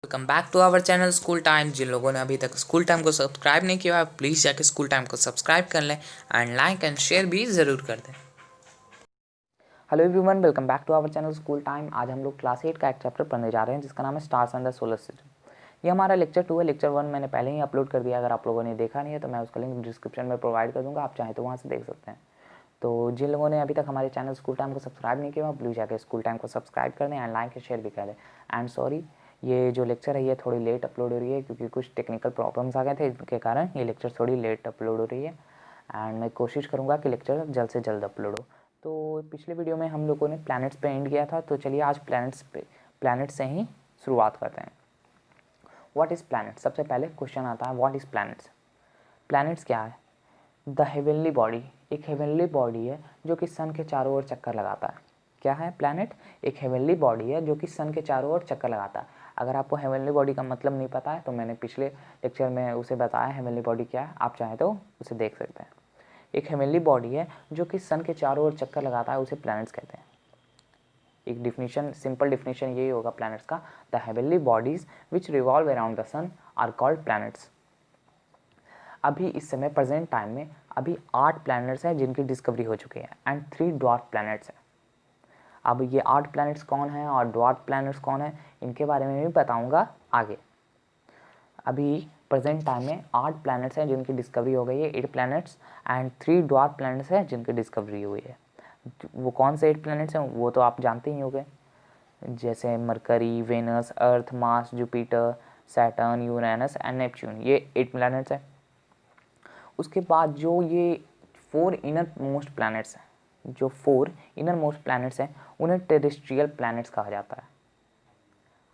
Welcome back to our channel school time. जिन लोगों ने अभी तक स्कूल टाइम को सब्सक्राइब नहीं किया है प्लीज़ जाके स्कूल टाइम को सब्सक्राइब कर लें एंड लाइक एंड शेयर भी ज़रूर कर दें। Hello everyone, welcome back to our channel school time. आज हम लोग क्लास 8 का एक चैप्टर पढ़ने जा रहे हैं जिसका नाम है stars and the solar system. ये हमारा लेक्चर 2 है। लेक्चर 1 मैंने पहले ही अपलोड कर दिया। अगर आप लोगों ने देखा नहीं है तो मैं उसका लिंक डिस्क्रिप्शन में प्रोवाइड कर दूँगा, आप चाहें तो वहाँ से देख सकते हैं। तो जिन लोगों ने अभी तक हमारे चैनल स्कूल टाइम को सब्सक्राइब नहीं किया प्लीज़ जाके स्कूल टाइम को सब्सक्राइब कर दें एंड लाइक एंड शेयर भी कर दें। एंड सॉरी, ये जो लेक्चर है ये थोड़ी लेट अपलोड हो रही है क्योंकि कुछ टेक्निकल प्रॉब्लम्स आ गए थे, इनके कारण ये लेक्चर थोड़ी लेट अपलोड हो रही है। एंड मैं कोशिश करूँगा कि लेक्चर जल्द से जल्द अपलोड हो। तो पिछले वीडियो में हम लोगों ने प्लैनेट्स पे एंड किया था, तो चलिए आज प्लैनेट्स से ही शुरुआत करते हैं। What is planet? सबसे पहले क्वेश्चन आता है व्हाट इज़ प्लैनेट्स। प्लैनेट्स क्या है? द हेवनली बॉडी, एक हेवनली बॉडी है जो कि सन के चारों ओर चक्कर लगाता है। क्या है प्लैनेट? एक हेवनली बॉडी है जो कि सन के चारों ओर चक्कर लगाता है। अगर आपको हेवनली बॉडी का मतलब नहीं पता है तो मैंने पिछले लेक्चर में उसे बताया हेवनली बॉडी क्या है, आप चाहें तो उसे देख सकते हैं। एक हेवनली बॉडी है जो कि सन के चारों ओर चक्कर लगाता है, उसे प्लैनेट्स कहते हैं। एक डिफिनीशन, सिंपल डिफिनीशन यही होगा प्लैनेट्स का। The heavenly bodies which revolve around the sun are called planets. अभी इस समय प्रेजेंट टाइम में अभी 8 प्लैनेट्स हैं जिनकी डिस्कवरी हो चुकी है एंड 3 ड्वार्फ प्लैनेट्स हैं। अब ये 8 प्लैनेट्स कौन हैं और ड्वार्फ प्लैनेट्स कौन हैं इनके बारे में भी बताऊंगा आगे। अभी प्रेजेंट टाइम में 8 प्लैनेट्स हैं जिनकी डिस्कवरी हो गई है, 8 प्लैनेट्स एंड 3 ड्वार्फ प्लैनेट्स हैं जिनकी डिस्कवरी हुई है। वो कौन से 8 प्लैनेट्स हैं वो तो आप जानते ही होंगे, जैसे Mercury, Venus, Earth, Mars, Jupiter, Saturn, Uranus and Neptune. ये 8 प्लैनेट्स हैं। उसके बाद जो ये 4 इनर मोस्ट प्लैनेट्स हैं, जो 4 इनर मोस्ट प्लैनेट्स हैं उन्हें टेरेस्ट्रियल प्लैनेट्स कहा जाता है।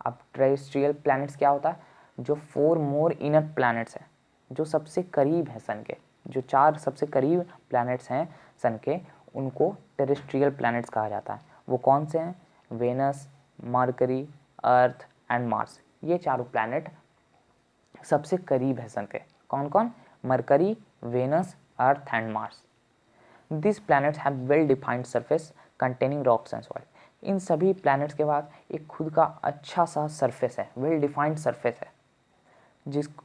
अब टेरेस्ट्रियल प्लैनेट्स क्या होता है? जो 4 मोर इनर प्लैनेट्स हैं जो सबसे करीब है सन के, जो 4 सबसे करीब प्लैनेट्स हैं सन के, उनको टेरेस्ट्रियल प्लैनेट्स कहा जाता है। वो कौन से हैं? Venus, Mercury, Earth and Mars. ये चारों प्लैनेट सबसे करीब है सन के। कौन कौन? Mercury, Venus, Earth and Mars. This planets have well defined surface containing rocks and soil. इन सभी प्लैनेट्स के बाद एक खुद का अच्छा सा सरफेस है, वेल डिफाइंड सरफेस है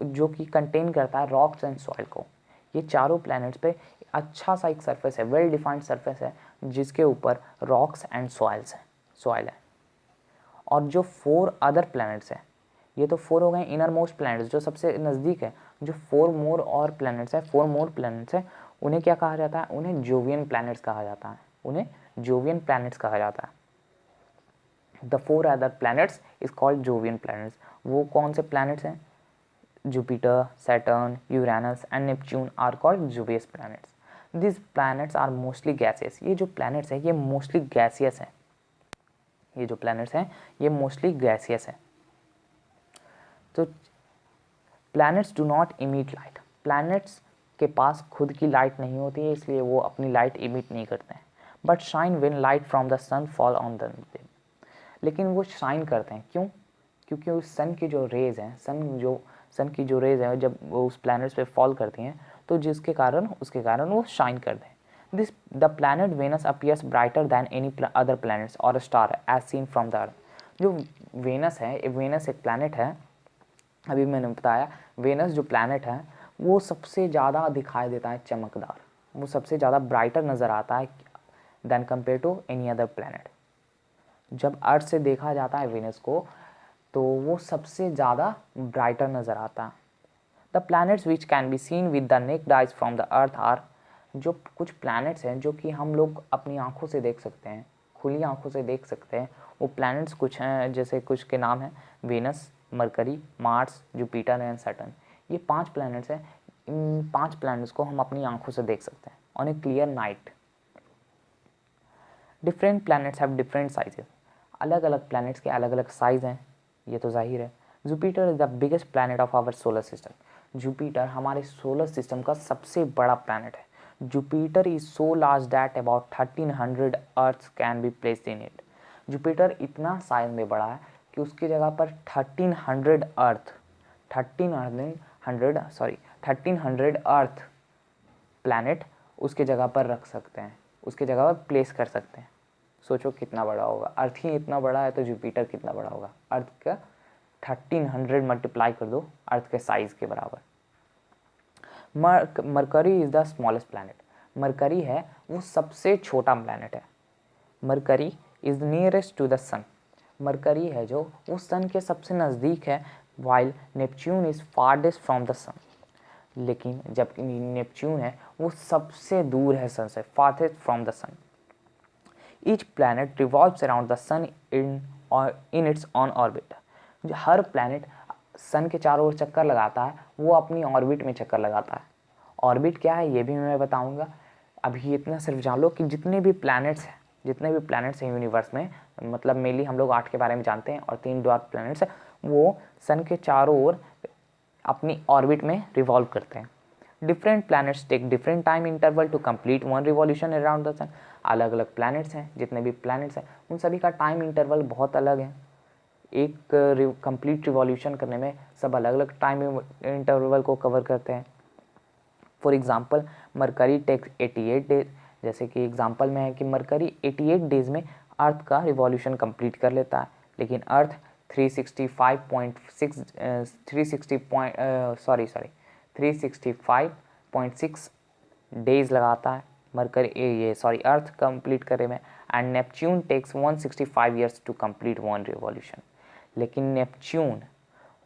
जो कि कंटेन करता है रॉक्स एंड सॉइल को। ये चारों प्लैनेट्स पे अच्छा सा एक सरफेस है, वेल डिफाइंड सरफेस है जिसके ऊपर रॉक्स एंड सॉइल है। और जो 4 अदर प्लैनेट्स हैं, ये तो 4 हो गए इनर मोस्ट प्लैनेट्स जो सबसे नज़दीक है। जो 4 मोर और प्लैनेट्स है, 4 मोर प्लैनेट्स है, उन्हें क्या कहा जाता है? उन्हें जोवियन प्लैनेट्स कहा जाता है। उन्हें जोवियन प्लैनेट्स कहा जाता है। The 4 other planets is called Jovian planets. वो कौन से प्लैनेट्स हैं? Jupiter, Saturn, Uranus and Neptune are called Jovian planets. This planets are mostly gaseous. ये जो प्लैनेट्स हैं ये मोस्टली गैसियस हैं। ये जो प्लैनेट्स हैं ये मोस्टली गैसियस हैं। तो planets do not emit light. Planets के पास खुद की लाइट नहीं होती है, इसलिए वो अपनी लाइट इमिट नहीं करते हैं। But shine when light from the sun fall on them. लेकिन वो शाइन करते हैं, क्यों? क्योंकि उस सन की जो रेज हैं, सन की जो रेज हैं जब वो उस प्लैनेट्स पे फॉल करती हैं तो उसके कारण वो शाइन करते हैं। This the planet Venus appears brighter than any other planets और star as seen from the Earth. जो वेनस है, वेनस एक प्लैनेट है, अभी मैंने बताया वेनस जो प्लैनेट है वो सबसे ज़्यादा दिखाई देता है चमकदार, वो सबसे ज़्यादा ब्राइटर नज़र आता है than compare to any other planet. जब अर्थ से देखा जाता है वेनस को तो वो सबसे ज़्यादा ब्राइटर नज़र आता है। The planets which can be seen with the naked eyes from the Earth are. जो कुछ प्लैनेट्स हैं जो कि हम लोग अपनी आंखों से देख सकते हैं, खुली आंखों से देख सकते हैं, वो प्लैनेट्स कुछ हैं, जैसे कुछ के नाम हैं Venus, Mercury, Mars, Jupiter and Saturn. ये 5 प्लैनेट्स हैं। इन 5 प्लैनेट्स को हम अपनी आंखों से देख सकते हैं on A clear night. Different planets have different sizes. अलग अलग प्लैनेट्स के अलग अलग साइज़ हैं, ये तो जाहिर है। Jupiter is the biggest planet of our solar system. Jupiter हमारे सोलर सिस्टम का सबसे बड़ा प्लैनेट है। Jupiter is so large that about 1300 Earths can be placed in it. Jupiter इतना साइज में बड़ा है कि उसकी जगह पर 1300 अर्थ 1300 अर्थ प्लैनेट उसके जगह पर रख सकते हैं, उसके जगह पर प्लेस कर सकते हैं। सोचो कितना बड़ा होगा। अर्थ ही इतना बड़ा है तो जुपिटर कितना बड़ा होगा। अर्थ का 1300 मल्टीप्लाई कर दो अर्थ के साइज के बराबर। Mercury is the smallest planet. Mercury है वो सबसे छोटा प्लैनेट है। Mercury is nearest to the sun. Mercury है जो वो सन के सबसे नज़दीक है, while Neptune is farthest from the sun. लेकिन जब नेपच्यून है वो सबसे दूर है सन से, farthest from the sun. Each planet revolves around the sun in its own orbit. हर प्लैनेट सन के चारों ओर चक्कर लगाता है, वो अपनी ऑर्बिट में चक्कर लगाता है। ऑर्बिट क्या है ये भी मैं बताऊंगा। अभी इतना सिर्फ जान लो कि जितने भी प्लैनेट्स हैं यूनिवर्स में, मतलब मेनली हम लोग 8 के बारे में जानते हैं और 3 ड्वार्फ प्लैनेट्स हैं, वो सन के चारों ओर अपनी ऑर्बिट में रिवॉल्व करते हैं। Different planets take different time interval to complete one revolution around the sun. अलग अलग प्लैनेट्स हैं, जितने भी प्लैनेट्स हैं उन सभी का टाइम इंटरवल बहुत अलग है। एक कंप्लीट रिवॉल्यूशन करने में सब अलग अलग टाइम इंटरवल को कवर करते हैं। For example Mercury takes 88 days. जैसे कि एग्जांपल में है कि मरकरी 88 डेज में अर्थ का रिवॉल्यूशन कंप्लीट कर लेता है, लेकिन अर्थ 365.6 डेज लगाता है अर्थ कंप्लीट करे में। And Neptune takes 165 years to complete one revolution. लेकिन नेपच्यून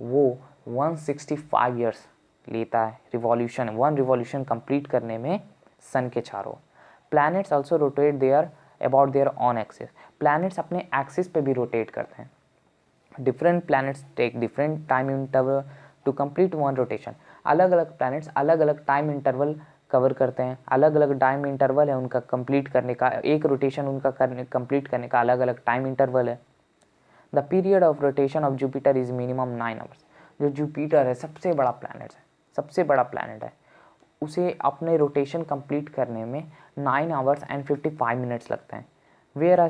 वो 165 ईयर्स लेता है वन रिवॉल्यूशन कंप्लीट करने में सन के चारों। Planets also rotate their about their on axis. Planets अपने एक्सिस पे भी रोटेट करते हैं। Different planets take different time interval to complete one rotation. अलग अलग प्लैनेट्स अलग अलग टाइम इंटरवल कवर करते हैं, अलग अलग टाइम इंटरवल है उनका कंप्लीट करने का। एक रोटेशन उनका कंप्लीट करने का अलग अलग टाइम इंटरवल है। The period of rotation of Jupiter is minimum 9 hours. जो जुपिटर है सबसे बड़ा प्लैनेट है, उसे अपने रोटेशन कंप्लीट करने में 9 आवर्स एंड 55 मिनट्स लगते हैं। Where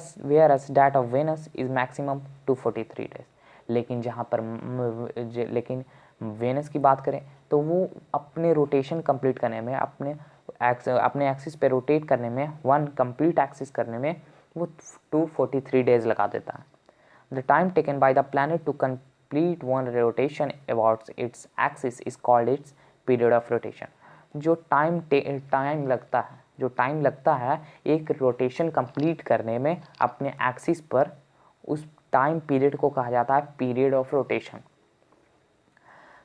S that of Venus is maximum 243 days. लेकिन वेनस की बात करें तो वो अपने रोटेशन कंप्लीट करने में, अपने एक्सिस पे रोटेट करने में, वन कंप्लीट एक्सिस करने में वो 243 डेज लगा देता है। The time taken by the planet to complete one rotation about its axis is called its period of rotation. जो टाइम लगता है एक रोटेशन कंप्लीट करने में अपने एक्सिस पर, उस टाइम पीरियड को कहा जाता है period of rotation.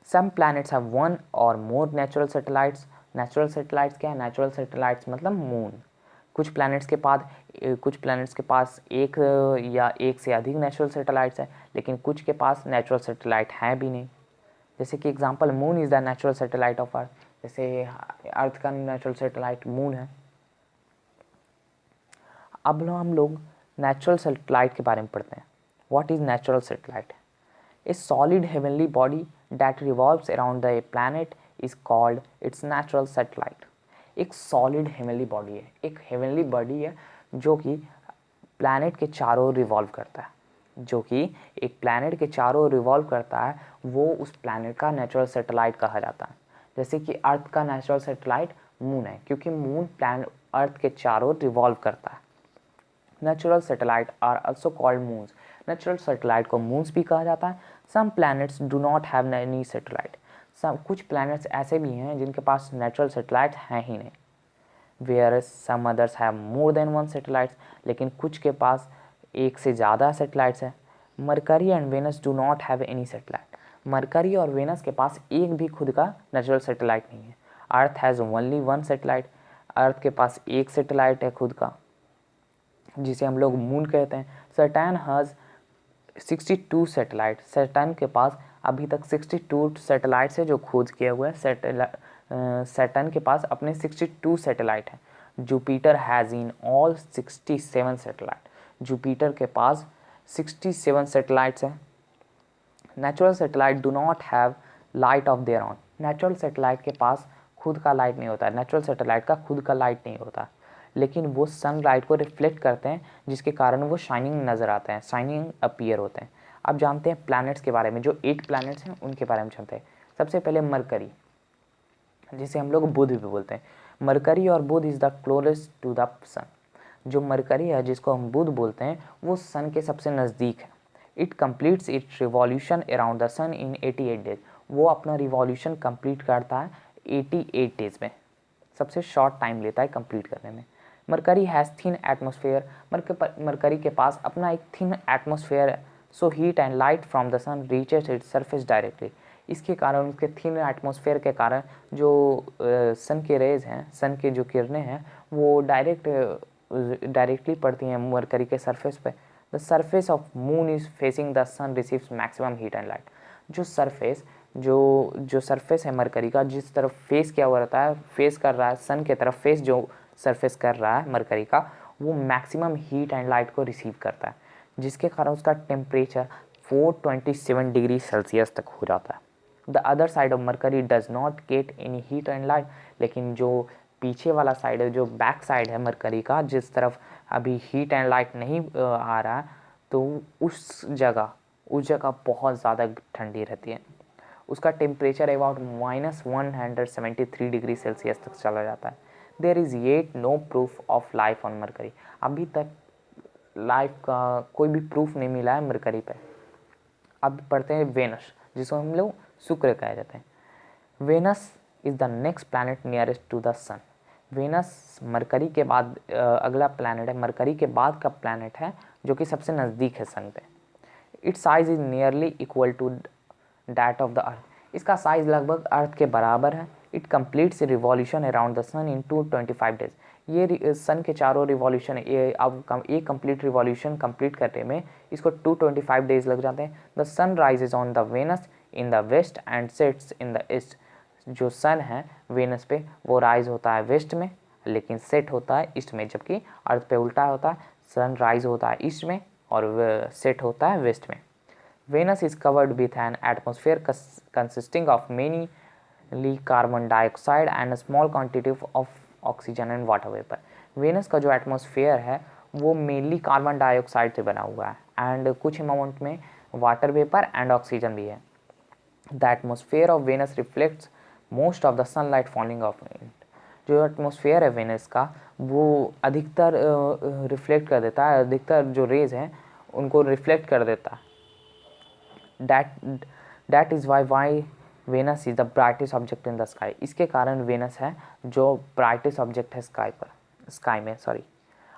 Some planets have one or more natural satellites. Natural satellites क्या है? नेचुरल सैटेलाइट्स मतलब मून। कुछ प्लैनेट्स के पास एक या एक से अधिक नेचुरल सैटेलाइट्स हैं, लेकिन कुछ के पास नेचुरल सैटेलाइट हैं भी नहीं। जैसे कि example, moon is the natural satellite of earth. जैसे अर्थ का नेचुरल सैटेलाइट मून है। अब हम लोग नेचुरल सैटेलाइट के बारे में पढ़ते हैं। What is natural satellite? A solid heavenly body that revolves around the planet is called it's natural satellite. एक सॉलिड हेवनली बॉडी है, एक हेवनली बॉडी है जो कि प्लैनेट के चारों ओर रिवॉल्व करता है। वो उस प्लैनेट का नेचुरल सैटेलाइट कहा जाता है। जैसे कि अर्थ का नेचुरल सैटेलाइट मून है, क्योंकि मून अर्थ के चारों ओर रिवॉल्व करता है। Natural satellite are also called moons. Natural satellite को मून्स भी कहा जाता है। Some planets do not have any satellite. कुछ प्लैनेट्स ऐसे भी हैं जिनके पास नेचुरल सैटेलाइट हैं ही नहीं। Where some others have more than one satellites. लेकिन कुछ के पास एक से ज़्यादा सैटेलाइट्स हैं। Mercury and Venus do not have any satellite. Mercury और वेनस के पास एक भी खुद का नेचुरल सैटेलाइट नहीं है। Earth has only one satellite. Earth के पास एक सैटेलाइट है खुद का, जिसे हम लोग मून कहते हैं। Saturn has 62 satellite. सैटर्न के पास अभी तक 62 सैटेलाइट्स है जो खोज किए हुए हैं। सैटर्न के पास अपने 62 सैटेलाइट हैं। Jupiter has in all 67 satellite. Jupiter के पास 67 सैटेलाइट्स हैं। Natural satellite do not have light of their on. Natural satellite के पास खुद का लाइट नहीं होता है। नेचुरल सैटेलाइट का खुद का लाइट नहीं होता, लेकिन वो सनलाइट को रिफ्लेक्ट करते हैं, जिसके कारण वो शाइनिंग नज़र आते हैं, शाइनिंग अपीयर होते हैं। अब जानते हैं प्लैनेट्स के बारे में। जो 8 प्लैनेट्स हैं उनके बारे में जानते हैं। सबसे पहले मरकरी, जिसे हम लोग बुध भी बोलते हैं। मरकरी और Budh is the closest to the sun. जो मरकरी है, जिसको हम बुध बोलते हैं, वो सन के सबसे नज़दीक है। It completes its revolution around the sun in 88 days. वो अपना रिवॉल्यूशन कंप्लीट करता है 88 डेज में, सबसे शॉर्ट टाइम लेता है कंप्लीट करने में। Mercury has thin atmosphere, Mercury के पास अपना एक थिन एटमॉस्फेयर है। So heat and light from the sun reaches its surface directly. इसके कारण, उसके थिन एटमॉस्फेयर के कारण जो सन के रेज हैं, सन के जो किरणें हैं, वो डायरेक्टली पड़ती हैं मरकरी के सरफेस पे। The surface of moon is facing the sun receives maximum heat and light. जो सरफेस है मरकरी का, जिस तरफ फेस किया हुआ रहता है, फेस कर रहा है सन के तरफ, फेस जो सरफेस कर रहा है मरकरी का, वो मैक्सिमम हीट एंड लाइट को रिसीव करता है, जिसके कारण उसका टेम्परेचर 427 डिग्री सेल्सियस तक हो जाता है। The other side of mercury does not get any heat and light. लेकिन जो पीछे वाला साइड है, जो बैक साइड है मरकरी का, जिस तरफ अभी हीट एंड लाइट नहीं आ रहा है, तो उस जगह बहुत ज़्यादा ठंडी रहती है। उसका टेम्परेचर अबाउट -173 डिग्री सेल्सियस तक चला जाता है। There is yet no proof of life on Mercury. अभी तक लाइफ का कोई भी प्रूफ नहीं मिला है मरकरी पे। अब पढ़ते हैं वेनस, जिसको हम लोग शुक्र कह जाते हैं। Venus is the next planet nearest to the sun. Venus Mercury के बाद अगला प्लैनेट है, मरकरी के बाद का प्लैनेट है जो कि सबसे नज़दीक है सन पे। Its size is nearly equal to that of the Earth. इसका साइज लगभग अर्थ के बराबर है। It completes revolution around the sun in 225 days. ये सन के चारों रिवॉल्यूशन, ये कंप्लीट रिवॉल्यूशन कंप्लीट करने में इसको 225 डेज लग जाते हैं। The sun rises on the Venus in the west and sets in the east. जो सन है वेनस पे, वो राइज होता है वेस्ट में, लेकिन सेट होता है ईस्ट में, जबकि अर्थ पे उल्टा होता है, सन राइज होता है ईस्ट में और सेट होता है वेस्ट में। Venus is covered with an atmosphere consisting of mainly carbon dioxide and small quantity of oxygen and water vapour. Venus का जो एटमोसफेयर है वो मेनली कार्बन डाइऑक्साइड से बना हुआ है एंड कुछ अमाउंट में वाटर वेपर एंड ऑक्सीजन भी है। The atmosphere of Venus reflects most of the sunlight falling of it. जो एटमोसफेयर है वेनस का, वो अधिकतर रिफ्लेक्ट कर देता है, अधिकतर जो रेज हैं उनको रिफ्लेक्ट कर देता है। That is why Venus is the brightest object in the sky. इसके कारण वेनस है जो ब्राइटेस्ट ऑब्जेक्ट है स्काई में।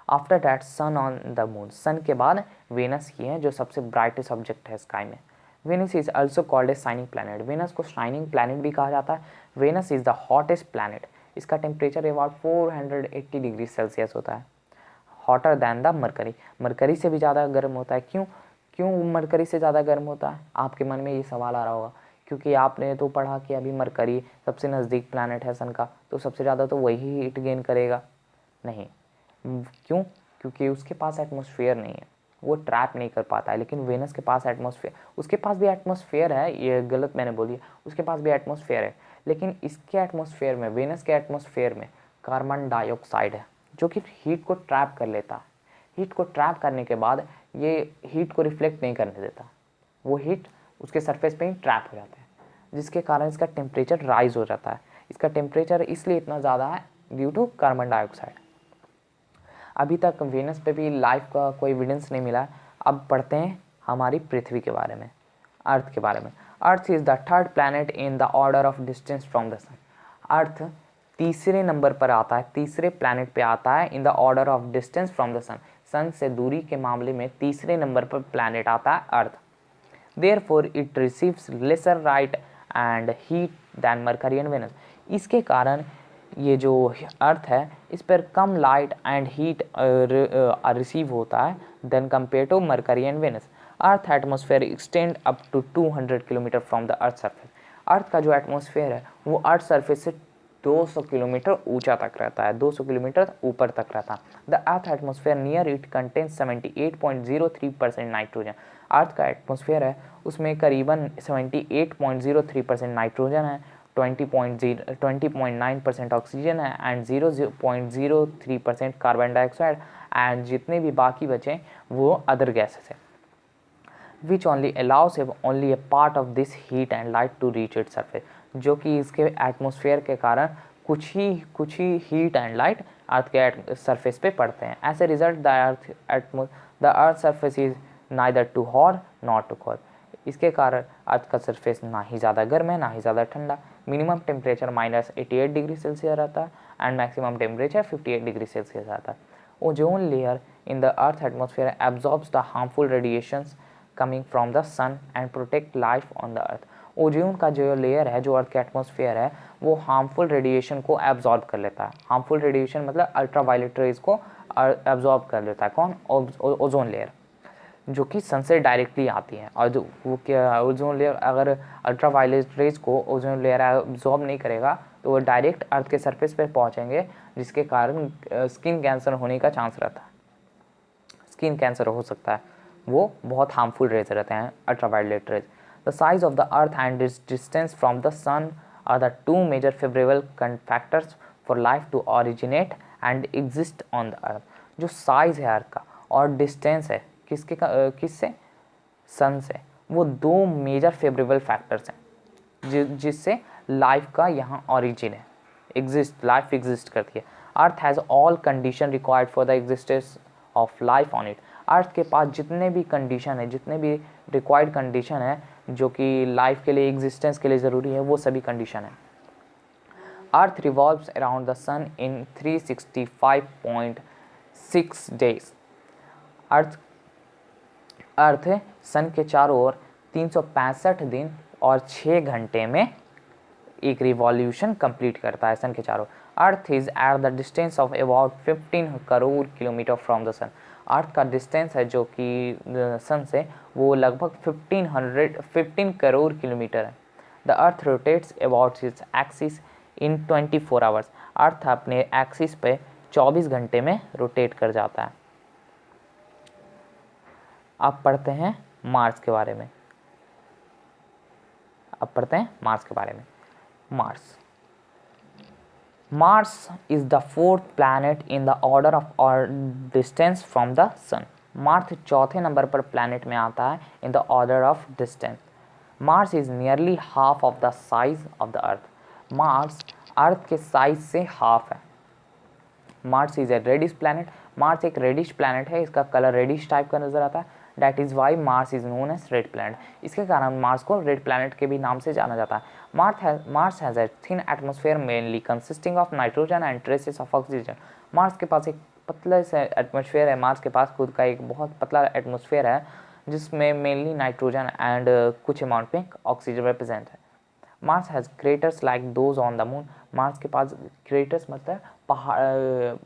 After that sun on the moon. Sun के बाद वेनस ही है जो सबसे ब्राइटेस्ट ऑब्जेक्ट है स्काई में। Venus is also called a shining planet. Venus को शाइनिंग प्लैनेट भी कहा जाता है। Venus is the hottest planet. इसका टेम्परेचर अबाउट 480 डिग्री सेल्सियस होता है, hotter than the Mercury. Mercury से भी ज़्यादा गर्म होता है। क्यों मरकरी से ज़्यादा गर्म होता है? आपके मन में ये सवाल आ रहा होगा, क्योंकि आपने तो पढ़ा कि अभी मरकरी सबसे नज़दीक प्लैनेट है सन का, तो सबसे ज़्यादा तो वही हीट गेन करेगा। नहीं, क्यों? क्योंकि उसके पास एटमॉस्फेयर नहीं है, वो ट्रैप नहीं कर पाता है। लेकिन वेनस के पास एटमॉस्फेयर, उसके पास भी एटमॉस्फेयर है, ये गलत मैंने बोली, उसके पास भी एटमॉस्फेयर है, लेकिन इसके एटमॉस्फेयर में, वेनस के एटमॉस्फेयर में कार्बन डाइऑक्साइड है जो कि हीट को ट्रैप कर लेता है। हीट को ट्रैप करने के बाद ये हीट को रिफ्लेक्ट नहीं करने देता, वो हीट उसके सरफेस पे ही ट्रैप हो जाता है, जिसके कारण इसका टेम्परेचर राइज हो जाता है। इसका टेम्परेचर इसलिए इतना ज़्यादा है ड्यू टू कार्बन डाइऑक्साइड। अभी तक वेनस पे भी लाइफ का कोई एविडेंस नहीं मिला। अब पढ़ते हैं हमारी पृथ्वी के बारे में, अर्थ के बारे में। Earth is the third planet in the order of distance from the sun. Earth तीसरे नंबर पर आता है, तीसरे प्लैनेट पे आता है in the order of distance from the sun. Sun से दूरी के मामले में तीसरे नंबर पर प्लैनेट आता है Earth. Therefore it receives lesser light and heat than Mercury and Venus. इसके कारण ये जो अर्थ है इस पर कम लाइट एंड हीट रिसीव होता है then compare to Mercury and Venus. Earth atmosphere extend up to 200 kilometre from the earth surface. Earth का जो एटमॉस्फेयर है वो अर्थ सरफेस से 200 किलोमीटर ऊंचा तक रहता है, 200 किलोमीटर ऊपर तक रहता है। The Earth atmosphere near it contains 78.03% nitrogen. Earth का एटमॉस्फेयर है उसमें करीबन 78.03% नाइट्रोजन है, 20.9% ऑक्सीजन है एंड 0.03% कार्बन डाइऑक्साइड, एंड जितने भी बाकी बचे वो अदर गैसेस है, which only allows only a part of this heat and light to reach it surface. जो कि इसके एटमॉस्फेयर के कारण कुछ ही हीट एंड लाइट अर्थ के सरफेस पे पड़ते हैं। As a result the earth surface is neither too hot not too cold. इसके कारण अर्थ का सरफेस ना ही ज़्यादा गर्म है ना ही ज़्यादा ठंडा। मिनिमम टेम्परेचर -88 डिग्री सेल्सियस रहता है and maximum temperature 58 degree Celsius रहता है। Ozone layer in the Earth atmosphere absorbs the harmful radiations coming from the sun and protect life on the Earth. Ozone का जो लेयर है, जो अर्थ के atmosphere है, वो हार्मफुल रेडिएशन को एब्जॉर्ब कर लेता है। हार्मफुल रेडिएशन मतलब अल्ट्रावायलेट रेज को एब्जॉर्ब कर लेता है। कौन? ओजोन लेयर, जो कि सन से डायरेक्टली आती है। और जो वो क्या, ओजोन लेयर अगर अल्ट्रावायलेट रेज को ओजोन लेयर एब्जॉर्ब नहीं करेगा तो वो डायरेक्ट अर्थ के सरफेस पे पहुंचेंगे, जिसके कारण स्किन कैंसर होने का चांस रहता है। स्किन कैंसर हो सकता है, वो बहुत हार्मफुल रेज रहते हैं ultraviolet rays. The size of the Earth and its distance from the sun are the two major favourable factors for life to originate and exist on the Earth. जो size है अर्थ का और distance है किससे? सन से, वो दो मेजर फेवरेबल फैक्टर्स हैं जिससे लाइफ का यहाँ ऑरिजिन है, लाइफ एग्जिस्ट करती है। Earth has all condition required for the existence of life on it. Earth के पास जितने भी कंडीशन है, जितने भी रिक्वायर्ड कंडीशन है जो कि लाइफ के लिए, एग्जिस्टेंस के लिए ज़रूरी है, वो सभी कंडीशन है। Earth revolves around the sun in 365.6 days. Earth sun के चारों ओर 365 दिन और 6 घंटे में एक रिवॉल्यूशन कंप्लीट करता है सन के चारों। Earth is at the distance of about 15 crore kilometre from the sun. Earth का डिस्टेंस है जो कि सन से, वो लगभग 15 करोड़ किलोमीटर है। The Earth rotates about its axis in 24 hours. Earth अपने एक्सिस पे 24 घंटे में रोटेट कर जाता है। अब पढ़ते हैं मार्स के बारे में। Mars is the fourth planet in the order of और distance from the sun. Mars चौथे नंबर पर प्लैनेट में आता है in the order of distance. Mars is nearly half of the size of the Earth. Mars Earth के size से half है। Mars is a reddish planet. Mars एक reddish planet है, इसका कलर रेडिश टाइप का नजर आता है। That is why Mars is known as red planet. इसके कारण मार्स को रेड प्लैनेट के भी नाम से जाना जाता है। Mars has a thin atmosphere mainly consisting of nitrogen and traces of oxygen. Mars के पास एक पतले से एटमॉस्फेयर है। मार्स के पास खुद का एक बहुत पतला एटमॉस्फेयर है जिसमें मेनली नाइट्रोजन एंड कुछ अमाउंट में ऑक्सीजन रिप्रेजेंट है। Mars has craters like those on the moon. Mars के पास क्रेटर्स मतलब पहाड़,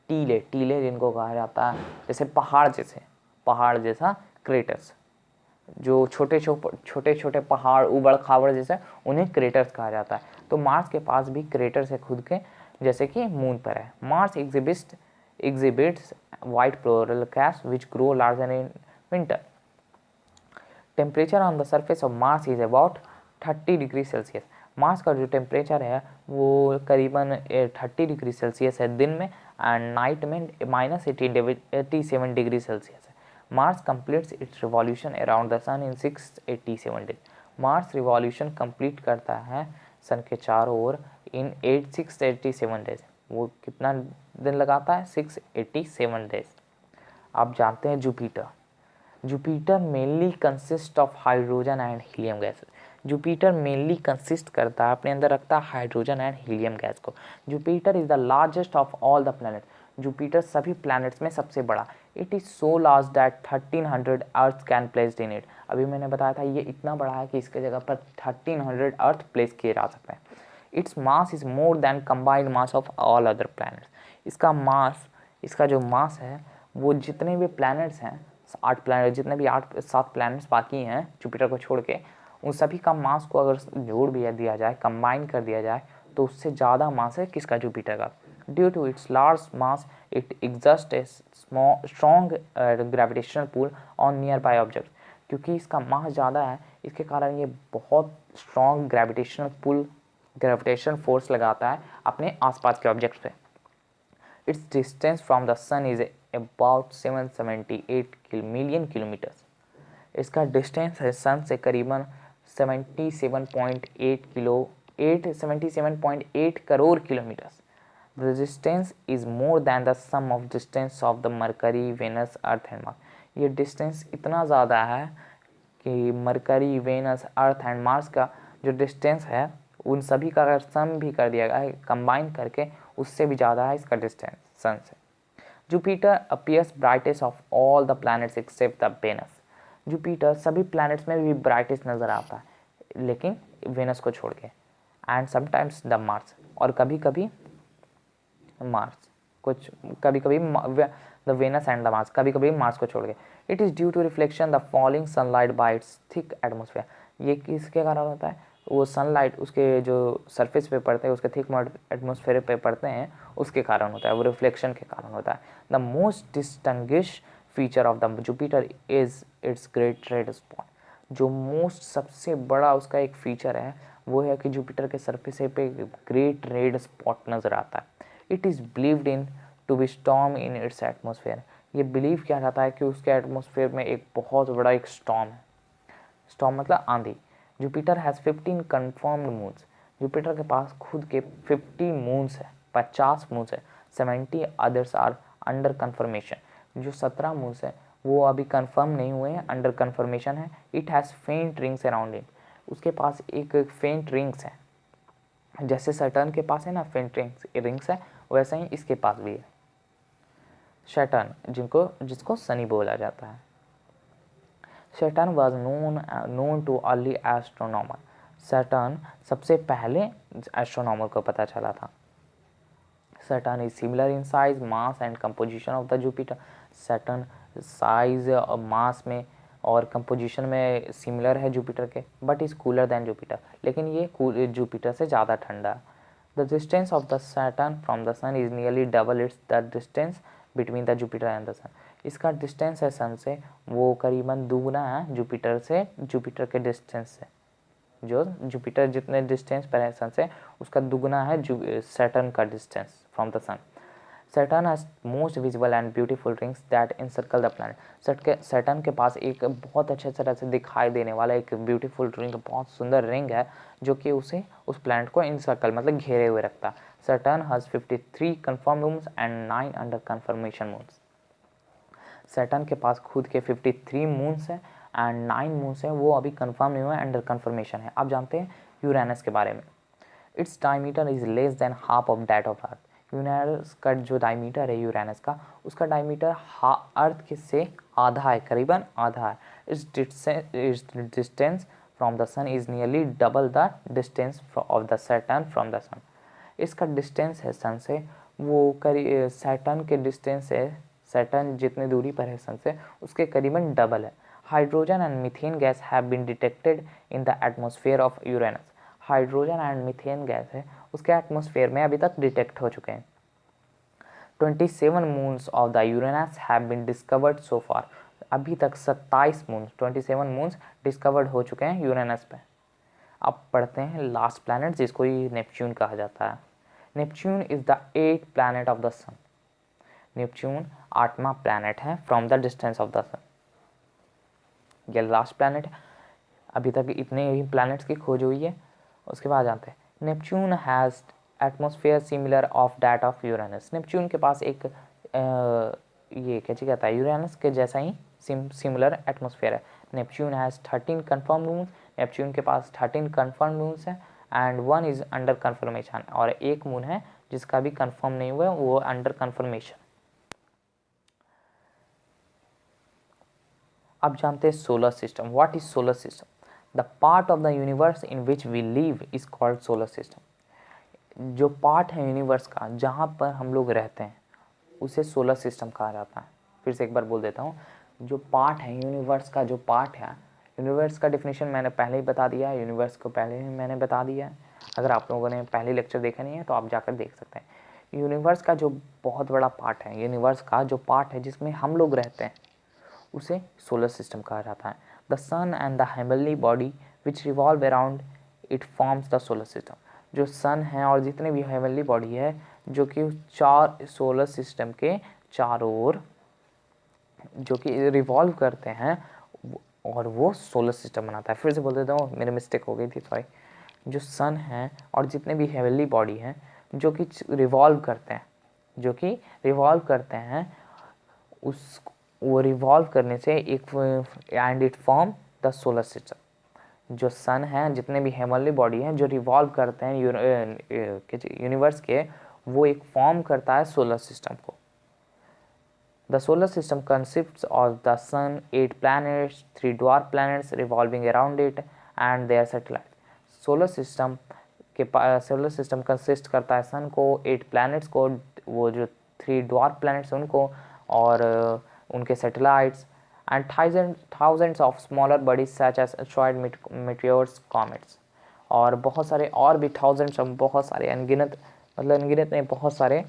टीले जिनको कहा जाता है, जैसे पहाड़ जैसा क्रेटर्स, जो छोटे छोटे पहाड़ उबड़ खाबड़ जैसे, उन्हें क्रेटर्स कहा जाता है। तो मार्स के पास भी क्रेटर्स है खुद के, जैसे कि मून पर है। Mars exhibits white plural caps which grow larger in winter. Temperature on the surface of Mars is about 30 degree Celsius. Mars का जो टेम्परेचर है वो करीबन 30 डिग्री सेल्सियस है दिन में, एंड नाइट में -87 डिग्री सेल्सियस है। Mars completes its revolution around the sun in 687 days. Mars revolution complete करता है सन के चारों ओर इन 687 डेज। वो कितना दिन लगाता है? 687 डेज। आप जानते हैं Jupiter mainly consist of hydrogen and helium gases. Jupiter mainly consist करता है, अपने अंदर रखता है हाइड्रोजन एंड हीलियम गैस को। Jupiter is the largest of all the planet. Jupiter सभी प्लैनेट्स में सबसे बड़ा। It is so large that 1300 earth can placed in it. अभी मैंने बताया था ये इतना बड़ा है कि इसके जगह पर 1300 अर्थ प्लेस किए जा सकते हैं। Its mass is more than combined mass of all other planets. इसका जो मास है वो जितने भी प्लैनेट्स हैं, 8 प्लैनेट, जितने भी 7 प्लैनेट्स बाकी हैं जुपिटर को छोड़ के, उन सभी का मास को अगर जोड़ भी दिया जाए, कंबाइन कर दिया जाए, तो उससे ज़्यादा मास है किसका? जुपिटर का। Due to its large mass it exerts a strong gravitational pull on nearby object. क्योंकि इसका मास ज़्यादा है, इसके कारण ये बहुत स्ट्रॉन्ग ग्रेविटेशन फोर्स लगाता है अपने आसपास के ऑब्जेक्ट्स पे। Its distance from the sun is about 778 million kilometres. इसका डिस्टेंस है सन से करीबन 77.8 crore kilometres. The distance is more than the sum of distance of the Mercury, Venus, Earth and Mars. ये डिस्टेंस इतना ज़्यादा है कि Mercury, Venus, Earth and Mars का जो डिस्टेंस है उन सभी का अगर सम भी कर दिया गया कंबाइन करके उससे भी ज़्यादा है इसका डिस्टेंस सन से। Jupiter appears brightest of all the planets except the Venus. Jupiter सभी प्लैनेट्स में भी ब्राइटेस्ट नज़र आता है लेकिन वेनस को छोड़ के, एंड समटाइम्स द मार्स, और कभी कभी मार्स, कुछ कभी कभी the Venus and the Mars, कभी कभी मार्स को छोड़ के। It is due to reflection the falling sunlight by its thick atmosphere. ये किसके कारण होता है? वो सनलाइट उसके जो सरफेस पे पड़ते हैं, उसके थिक एटमोसफेयर पे पड़ते हैं, उसके कारण होता है, वो रिफ्लेक्शन के कारण होता है। The most distinguish feature of the Jupiter is it's great red spot. जो मोस्ट सबसे बड़ा उसका एक फीचर है वो है कि जुपिटर के सरफेस पे ग्रेट रेड स्पॉट नज़र आता है। It is believed in to be storm in its atmosphere. ये बिलीव किया जाता है कि उसके एटमोसफेयर में एक बहुत बड़ा एक स्टॉर्म है। स्टॉर्म मतलब आंधी। Jupiter has 15 confirmed moons. Jupiter के पास खुद के 50 मून्स है, 50 मून्स है। 70 अदर्स आर अंडर कन्फर्मेशन। जो 17 मून्स है वो अभी कंफर्म नहीं हुए हैं, अंडर कन्फर्मेशन है। इट हैज़ फेंट रिंग्स अराउंड इट। उसके पास एक फेंट रिंग्स है, जैसे सैटर्न के पास है ना फेंट रिंग्स है, वैसा ही इसके पास भी है। सैटर्न जिसको सनी बोला जाता है। Saturn was known too early astronomer. Saturn सबसे पहले एस्ट्रोनॉमर को पता चला था। Saturn is similar in size, mass and composition of the Jupiter. Saturn size और मास में और कंपोजिशन में सिमिलर है जुपिटर के, but is cooler than Jupiter. लेकिन ये जुपिटर से ज़्यादा ठंडा है। The distance of the Saturn from the sun is nearly double its the distance between the Jupiter and the sun. इसका डिस्टेंस है सन से वो करीबन दुगना है जुपिटर के डिस्टेंस से। जो जुपिटर जितने डिस्टेंस पर है सन से उसका दुगना है सैटर्न का distance from the sun. Saturn has most visible and beautiful rings that encircle the planet. Saturn के पास एक बहुत अच्छे तरह से दिखाई देने वाला एक ब्यूटीफुल रिंग, बहुत सुंदर रिंग है जो कि उसे उस प्लैनेट को इनसर्कल मतलब घेरे हुए रखता है। Saturn has 53 confirm moons and 9 under confirmation moons. Saturn के पास खुद के 53 मून्स है एंड 9 मून्स है वो अभी कंफर्म नहीं हुआ, अंडर कंफर्मेशन है। आप जानते हैं यूरेनस के बारे में। Its diameter is less than half of that of earth. Uranus का जो डायमीटर है यूरेनस का, उसका डायमीटर अर्थ के से आधा है, करीबन आधा है। Its distance from the sun is nearly double the distance of the Saturn from the sun. इसका डिस्टेंस है सन से वो सैटर्न के डिस्टेंस है, सैटर्न जितने दूरी पर है सन से उसके करीबन डबल है। Hydrogen and methane gas have been detected in the atmosphere of Uranus. Hydrogen and methane gas है उसके एटमॉस्फेयर में अभी तक डिटेक्ट हो चुके हैं। 27 moons of the Uranus have been discovered so far. अभी तक 27 मून्स डिस्कवर्ड हो चुके हैं यूरेनस पे। अब पढ़ते हैं लास्ट प्लैनेट जिसको ये नेपच्यून कहा जाता है। Neptune is the 8th planet of the sun. Neptune 8वां प्लैनेट है from the distance of the sun. ये लास्ट प्लैनेट है। अभी तक इतने ही प्लैनेट्स की खोज हुई है। उसके बाद जानते हैं Neptune has atmosphere similar of that of Uranus. Neptune के पास एक ये क्या चीज़ कहता है यूरेनस के जैसा ही सिमिलर एटमॉस्फेयर है। Neptune has 13 confirm moons. Neptune के पास 13 कन्फर्म मून्स हैं एंड 1 इज़ अंडर कन्फर्मेशन, और एक मून है जिसका भी कन्फर्म नहीं हुआ है वो अंडर कन्फर्मेशन। अब जानते हैं solar system. What is solar system? The part of the universe in which we live is called solar system. जो पार्ट है यूनिवर्स का जहाँ पर हम लोग रहते हैं उसे सोलर सिस्टम कहा जाता है। फिर से एक बार बोल देता हूँ, जो पार्ट है यूनिवर्स का, जो पार्ट है यूनिवर्स का डिफिनेशन मैंने पहले ही बता दिया है, यूनिवर्स को पहले ही मैंने बता दिया है। अगर आप लोगों ने पहले लेक्चर देखा नहीं है तो आप जाकर देख सकते हैं। यूनिवर्स का जो बहुत बड़ा पार्ट है, यूनिवर्स का जो पार्ट है जिसमें हम लोग रहते हैं उसे सोलर सिस्टम कहा जाता है। The sun and the heavenly body which revolve around it forms the solar system. जो सन है और जितने भी हेवनली बॉडी है जो कि चार सोलर सिस्टम के चारों ओर जो कि रिवॉल्व करते हैं और वो सोलर सिस्टम बनाता है। फिर से बोल देता हूँ, मेरी मिस्टेक हो गई थी, सॉरी। जो सन है और जितने भी हेवनली बॉडी हैं जो कि रिवॉल्व करते हैं, जो कि रिवॉल्व करते हैं वो रिवॉल्व करने से एक and it form the solar system. जो सन है, जितने भी हेवनली बॉडी हैं जो रिवॉल्व करते हैं यूनिवर्स के, वो एक फॉर्म करता है सोलर सिस्टम को। The solar system consists of the sun, 8 planets, 3 dwarf planets revolving around it and their satellites। Solar system consist करता है सन को, 8 planets को, वो जो 3 dwarf planets उनको, और उनके satellites, and thousands of smaller bodies such as asteroid, meteors, comets। और बहुत सारे और भी thousands, बहुत सारे अनगिनत, मतलब अनगिनत नहीं, बहुत सारे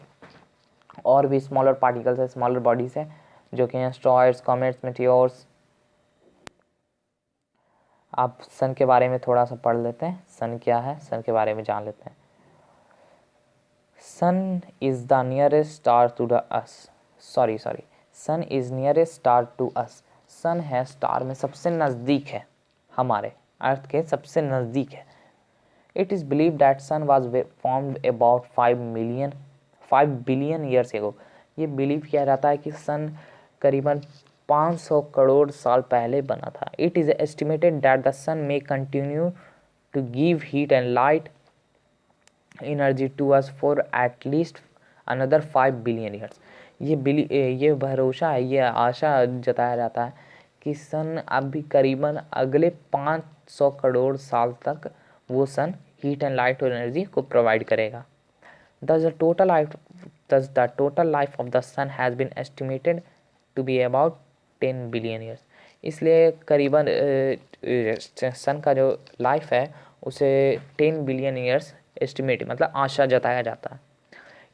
और भी स्मॉलर पार्टिकल्स है, स्मॉलर बॉडीज है, जो कि एस्ट्रॉइड्स, कॉमेट्स, मेटियोर्स। आप सन के बारे में थोड़ा सा पढ़ लेते हैं, सन क्या है, सन के बारे में जान लेते हैं। Sun is the nearest star to the us, sorry sun is nearest star to us. Sun है स्टार में सबसे नज़दीक है, हमारे अर्थ के सबसे नज़दीक है। It is believe that sun was formed about 5 billion years ago. ये बिलीव किया जाता है कि सन करीबन 500 करोड़ साल पहले बना था। It is estimated that the sun may continue to give heat and light energy to us for at least another 5 billion years. ये भरोसा है, ये आशा जताया जाता है कि सन अभी करीबन अगले 500 करोड़ साल तक वो सन हीट एंड लाइट और एनर्जी को प्रोवाइड करेगा। Thus the total life of the sun has been estimated to be about 10 billion years। इसलिए करीबन सन का जो लाइफ है उसे 10 बिलियन ईयर्स एस्टिमेट, मतलब आशा जताया जाता है।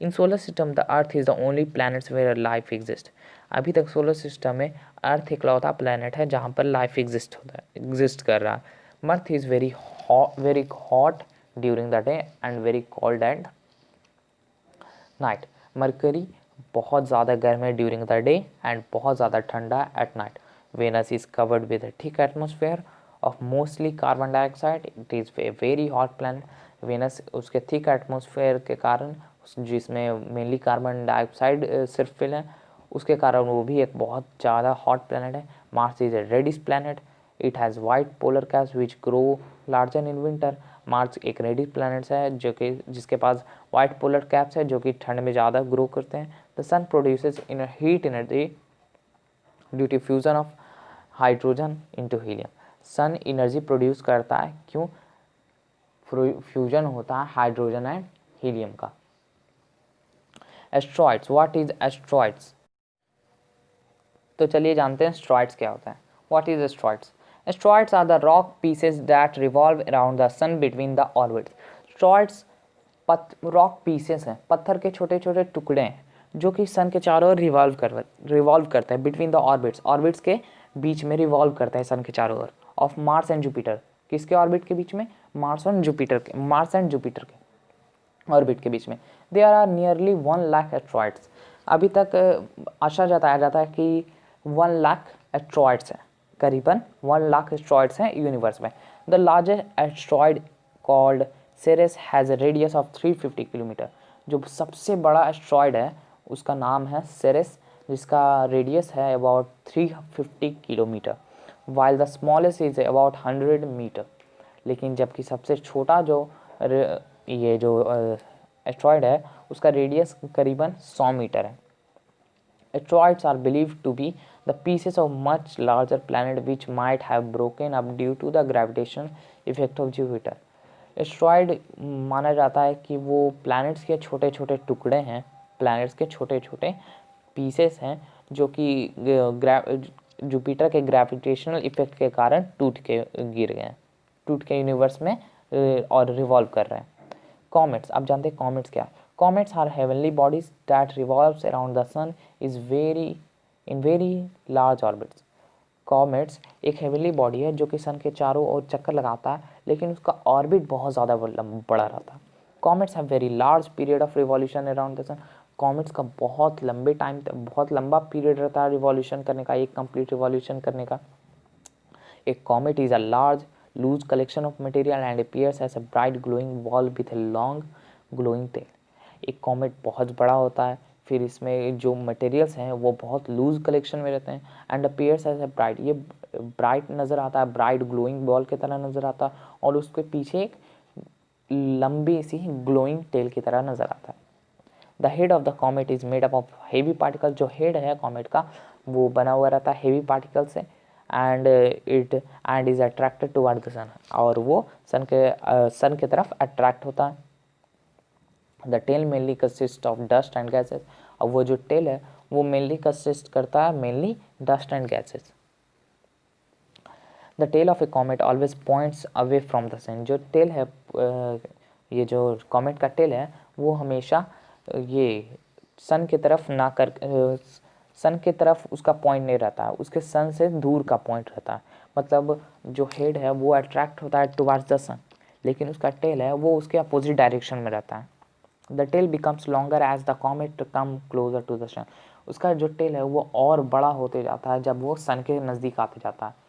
In solar system the Earth is the only planets where life exist. अभी तक सोलर सिस्टम में अर्थ इकलौता प्लैनेट है जहाँ पर लाइफ एग्जिस्ट कर रहा है। मर्थ is very hot during the day and very cold at night. Mercury बहुत ज़्यादा गर्म है ड्यूरिंग द डे एंड बहुत ज़्यादा ठंडा at night. Venus is covered with thick atmosphere of mostly carbon dioxide. It is a very hot planet. Venus उसके thick atmosphere के कारण, जिसमें मेनली कार्बन डाइऑक्साइड सिर्फ फिल है, उसके कारण वो भी एक बहुत ज़्यादा हॉट प्लैनेट है। Mars is a reddish planet. It has white polar caps which grow larger in winter. Mars एक रेडिश प्लैनेट है जिसके पास वाइट पोलर कैप्स है, जो कि ठंड में ज़्यादा ग्रो करते हैं। The sun produces in heat energy due to fusion of hydrogen into helium. Sun energy produce करता है, क्यों? फ्यूजन होता है हाइड्रोजन एंड हीलियम का। Asteroids, what is asteroids? तो चलिए जानते हैं एस्ट्रॉइड्स क्या होता है। What is asteroids? Asteroids are the rock pieces that revolve around the sun between the orbits. Asteroids rock pieces हैं, पत्थर के छोटे छोटे टुकड़े हैं जो कि सन के चारों ओर रिवॉल्व करते हैं। बिटवीन द ऑर्बिट्स के बीच में रिवॉल्व करते हैं सन के चारों ओर। ऑफ मार्स एंड जुपिटर, किसके ऑर्बिट के बीच में? मार्स एंड जुपिटर के ऑर्बिट के बीच में। There are nearly 1 lakh asteroids. अभी तक आशा जताया जाता है कि 1 लाख एस्ट्रॉइड्स हैं, करीबन 1 लाख एस्ट्रॉइड्स हैं यूनिवर्स में। The largest asteroid called Ceres has a radius of 350 kilometre. जो सबसे बड़ा एस्ट्रॉइड है उसका नाम है सेरेस, जिसका रेडियस है about 350 kilometre. While the smallest is about 100 metre. लेकिन जबकि सबसे छोटा जो ये जो एस्ट्रॉइड है उसका रेडियस करीबन 100 मीटर है। Asteroids are believed to be the pieces of much larger planet which might have broken up due to the gravitational effect of Jupiter। Asteroid माना जाता है कि वो प्लैनेट्स के छोटे छोटे टुकड़े हैं, प्लैनेट्स के छोटे छोटे पीसेस हैं जो कि जुपिटर के ग्रेविटेशनल इफेक्ट के कारण टूट के गिर गए हैं, टूट के यूनिवर्स में और रिवॉल्व कर रहे हैं। कॉमेट्स, आप जानते हैं कॉमेट्स क्या? Comets are heavenly bodies that revolves around the sun is very large orbits. Comets एक हेवनली बॉडी है जो कि सन के चारों ओर चक्कर लगाता है, लेकिन उसका ऑर्बिट बहुत ज़्यादा बड़ा रहता है। Comets have very large period of revolution around the sun. Comets का बहुत लंबे टाइम तक, बहुत लंबा पीरियड रहता है रिवॉल्यूशन करने का, एक कंप्लीट रिवॉल्यूशन करने का। एक comet is a large loose collection of material and appears as a bright glowing ball with a long glowing tail। एक कॉमेट बहुत बड़ा होता है, फिर इसमें जो मटेरियल्स हैं वो बहुत लूज कलेक्शन में रहते हैं। And appears as a bright, ये ब्राइट नज़र आता है, ब्राइट ग्लोइंग बॉल की तरह नज़र आता है, और उसके पीछे एक लंबी सी ग्लोइंग टेल की तरह नज़र आता है। The head of the comet is made up of heavy particle, जो हेड है कॉमेट का वो बना हुआ रहता है हेवी पार्टिकल से। And is attracted toward the sun, और वो सन के तरफ अट्रैक्ट होता है। The tail mainly consist of dust and gases, और वो जो टेल है वो मेनली कंसिस्ट करता है mainly dust and gases. The tail of a comet always points away from the sun, जो टेल है ये जो कॉमेट का टेल है वो हमेशा ये सन की तरफ ना कर सन की तरफ उसका पॉइंट नहीं रहता है, उसके सन से दूर का पॉइंट रहता है। मतलब जो हेड है वो अट्रैक्ट होता है टुवर्ड्स द सन, लेकिन उसका टेल है वो उसके अपोजिट डायरेक्शन में रहता है। The tail becomes longer as the comet come closer to the sun, उसका जो टेल है वो और बड़ा होते जाता है जब वो सन के नज़दीक आते जाता है।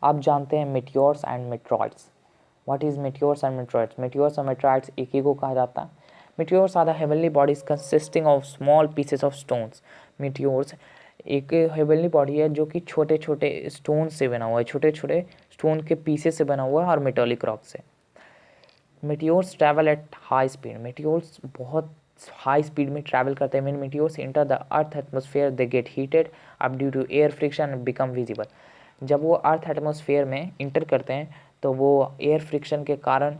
आप जानते हैं meteors and meteoroids. What is meteors and meteoroids? Meteors और मेट्रॉइड्स एक ही को कहा जाता है। Meteors are the heavenly bodies consisting of small pieces of stones. Meteors एक हेवनली बॉडी है जो कि छोटे छोटे स्टोन से बना हुआ है, छोटे छोटे स्टोन के पीसेस से बना हुआ है और मेटॉलिक रॉक से। Meteors travel at high speed, meteors बहुत हाई स्पीड में ट्रैवल करते हैं। When meteors enter the Earth atmosphere they get heated up due to air friction and become visible. जब वो अर्थ एटमॉस्फेयर में इंटर करते हैं तो वो एयर फ्रिक्शन के कारण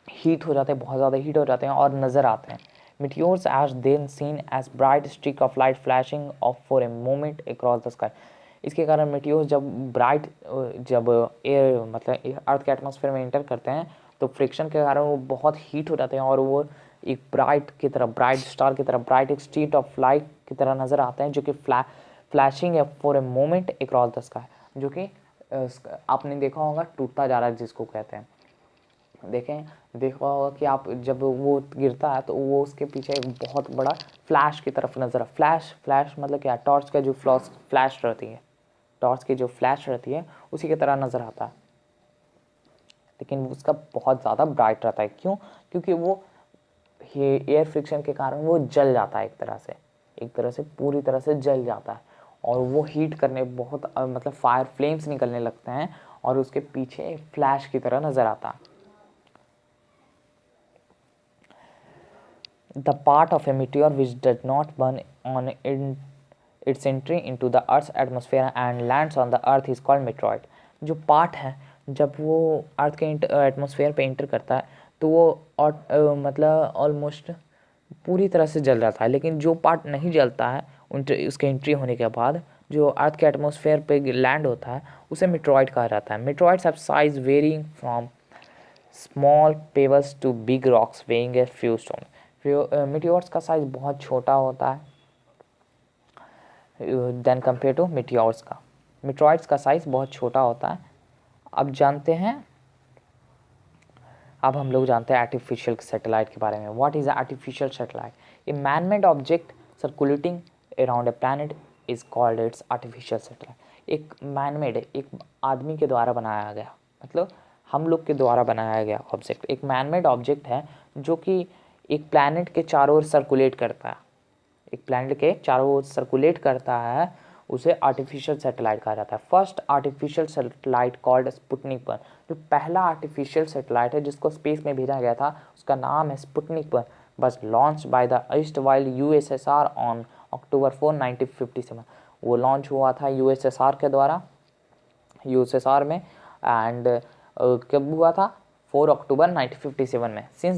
हीट हो जाते हैं, बहुत ज़्यादा हीट हो जाते हैं और नज़र आते हैं। meteors are then seen as bright streak of light flashing off for a moment across the sky। इसके कारण meteors जब एयर मतलब अर्थ के एटमॉस्फेयर में इंटर करते हैं तो फ्रिक्शन के कारण वो बहुत हीट हो जाते हैं और वो एक ब्राइट स्टार की तरह ब्राइट एक स्ट्रीक ऑफ लाइट की तरह नज़र आते हैं, जो कि फ्लैशिंग है for a moment across the sky, जो कि आपने देखा होगा टूटता जा रहा है जिसको कहते हैं। देखा होगा कि आप जब वो गिरता है तो वो उसके पीछे एक बहुत बड़ा फ्लैश की तरफ नज़र फ्लैश मतलब क्या, टॉर्च का जो फ्लैश रहती है, टॉर्च की जो फ्लैश रहती है उसी की तरह नज़र आता है, लेकिन उसका बहुत ज़्यादा ब्राइट रहता है। क्यों? क्योंकि वो एयर फ्रिक्शन के कारण वो जल जाता है, एक तरह से पूरी तरह से जल जाता है और वो हीट करने बहुत मतलब फायर फ्लेम्स निकलने लगते हैं और उसके पीछे फ्लैश की तरह नज़र आता है। The part of a meteor which does not burn on its entry into the Earth's atmosphere and lands on the Earth is called meteoroid। जो पार्ट है जब वो अर्थ के एटमॉस्फेयर पे इंटर करता है तो वो मतलब ऑलमोस्ट पूरी तरह से जल जाता है, लेकिन जो पार्ट नहीं जलता है उसके एंट्री होने के बाद जो अर्थ के एटमॉस्फेयर पे लैंड होता है उसे मेटेरॉइड कहा जाता है। Meteoroids have size varying from small pebbles to big rocks weighing a few stone. Meteors का साइज बहुत छोटा होता है देन कंपेयर टू मीटियोर्स का। मीटरॉइड्स का साइज बहुत छोटा होता है। अब हम लोग जानते हैं आर्टिफिशियल सैटेलाइट के बारे में। What is artificial satellite? A man made object circulating around a planet is called it's artificial satellite. एक मैन मेड, एक आदमी के द्वारा बनाया गया, मतलब हम लोग के द्वारा बनाया गया ऑब्जेक्ट, एक मैन मेड ऑब्जेक्ट है जो कि एक प्लैनेट के चारों ओर सर्कुलेट करता है, एक प्लैनेट के चारों ओर सर्कुलेट करता है, उसे आर्टिफिशियल सैटेलाइट कहा जाता है। First artificial satellite called Sputnik 1, जो पहला आर्टिफिशियल सैटेलाइट है जिसको स्पेस में भेजा गया था उसका नाम है स्पुतनिक 1, बस launch by the east while USSR on October 4, 1957। वो लॉन्च हुआ था यूएसएसआर के द्वारा, यूएसएसआर में, एंड कब हुआ था? 4 अक्टूबर 1957 में। Since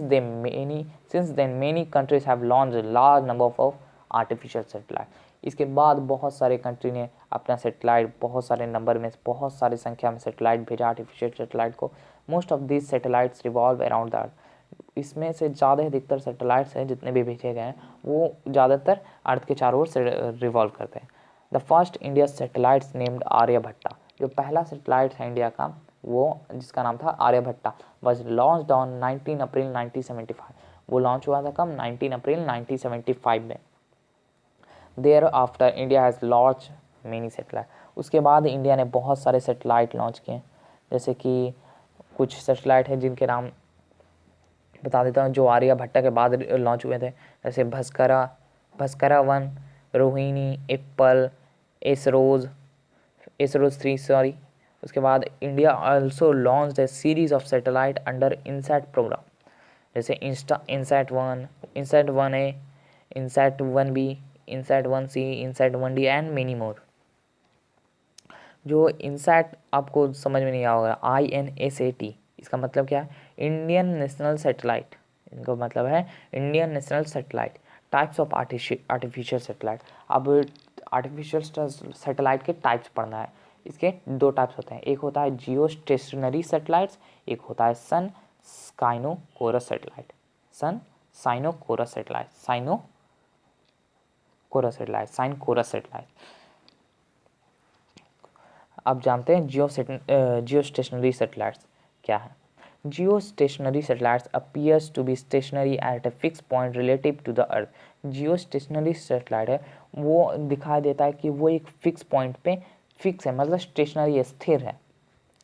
then many countries have launch large number of artificial satellite. इसके बाद बहुत सारे कंट्री ने अपना सैटेलाइट बहुत सारे नंबर में, बहुत सारी संख्या में सैटेलाइट भेजा आर्टिफिशियल सैटेलाइट को। Most of these satellites revolve around the earth. इसमें से ज़्यादा अधिकतर सैटेलाइट्स हैं जितने भी भेजे गए हैं वो ज़्यादातर अर्थ के चारों ओर से रिवॉल्व करते हैं। The first India satellites named Aryabhata, जो पहला सैटेलाइट है इंडिया का वो जिसका नाम था आर्यभट्टा, वॉज लॉन्च्ड ऑन 19 अप्रैल 1975। वो लॉन्च हुआ था कब? 19 अप्रैल 1975 में। Thereafter India has launch many satellite. उसके बाद इंडिया ने बहुत सारे सैटेलाइट लॉन्च किए, जैसे कि कुछ सैटेलाइट हैं जिनके नाम बता देता हूँ जो आर्यभट्टा के बाद लॉन्च हुए थे, जैसे Bhaskara 1, Rohini, APPLE, SROSS 3 sorry. उसके बाद India also launch the series of satellite under INSAT programme, जैसे INSAT 1, INSAT 1A, INSAT 1B, INSAT 1C, INSAT 1D and many more. जो इनसैट आपको समझ में नहीं आएगा, INSAT, इसका मतलब क्या है? Indian national satellite. इनका मतलब है Indian national satellite. Types of artificial satellite. अब आर्टिफिशियल सैटेलाइट के टाइप्स पढ़ना है। इसके 2 टाइप्स होते हैं, एक होता है जियो स्टेशनरी सैटेलाइट्स, एक होता है sun synchronous satellite. Sun synchronous satellite, synchronous satellite. आप जानते हैं जियो स्टेशनरी सैटेलाइट्स क्या है? Geostationary satellites appears to be stationary at a fix point relative to the earth. Geostationary satellite है, वो दिखाई देता है कि वो एक फिक्स पॉइंट पे फिक्स है, मतलब स्टेशनरी स्थिर है।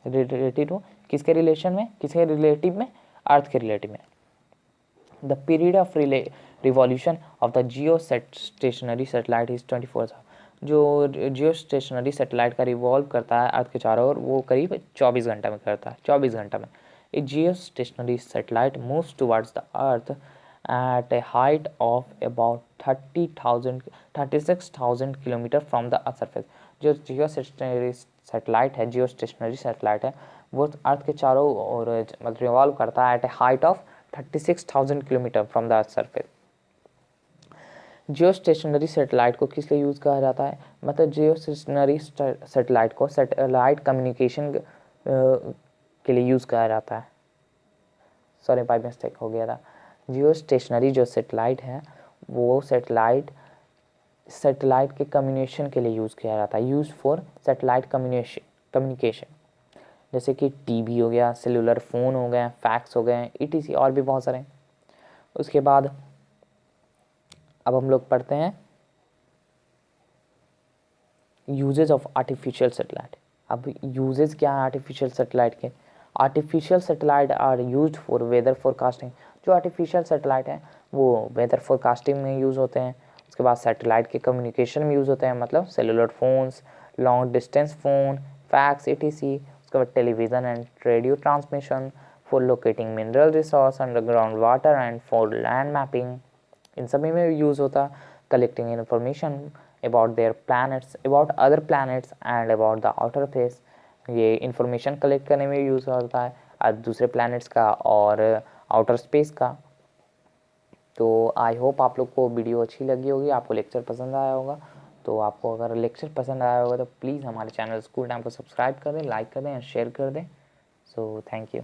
रिलेटिव टू किसके रिलेशन में, किसके रिलेटिव में? अर्थ के रिलेटिव में। The period of revolution of the geostationary satellite is 24 hour. जो जियो स्टेशनरी सैटेलाइट का रिवॉल्व करता है अर्थ के चारों ओर, वो करीब 24 घंटा में करता है, 24 घंटा में। A geostationary satellite moves towards the Earth at a height of about 36,000 kilometre from the earth surface. जो जियो स्टेशनरी सैटेलाइट है, जियो स्टेशनरी सैटेलाइट है, वो अर्थ के चारों ओर मतलब रिवॉल्व करता है at a height of 36,000 kilometre from the earth surface. Geostationary satellite को किस लिए यूज़ करा जाता है? मतलब जियो स्टेशनरी सैटेलाइट को सैटेलाइट कम्युनिकेशन के लिए यूज़ करा जाता है। सॉरी, बाय मिस्टेक हो गया था। जियो स्टेशनरी जो सैटेलाइट है, वो सैटेलाइट के कम्युनिकेशन के लिए यूज़ किया जाता है, यूज फॉर सैटेलाइट कम्युनिकेशन। जैसे कि टीवी हो गया, सेलुलर फ़ोन हो गए, फैक्स हो गए, ETC और भी बहुत सारे। उसके बाद अब हम लोग पढ़ते हैं यूजेज ऑफ आर्टिफिशियल सैटेलाइट। अब यूजेज क्या है आर्टिफिशियल सैटेलाइट के? Artificial satellite are used for weather forecasting. जो आर्टिफिशियल सैटेलाइट हैं वो वेदर फोरकास्टिंग में यूज़ होते हैं। उसके बाद सैटेलाइट के कम्युनिकेशन में यूज़ होते हैं, मतलब cellular phones, long distance phone, fax, ETC। उसके बाद television and radio transmission, for locating mineral resource, underground water and for land mapping, इन सभी में यूज़ होता। Collecting information about their planets, about other planets and about the outer space। ये information collect करने में use होता है दूसरे प्लैनेट्स का और आउटर स्पेस का। तो आई होप आप लोग को वीडियो अच्छी लगी होगी, आपको लेक्चर पसंद आया होगा। तो आपको अगर लेक्चर पसंद आया होगा तो प्लीज़ हमारे चैनल स्कूल टाइम को सब्सक्राइब कर दें, लाइक कर दें और शेयर कर दें। So thank you.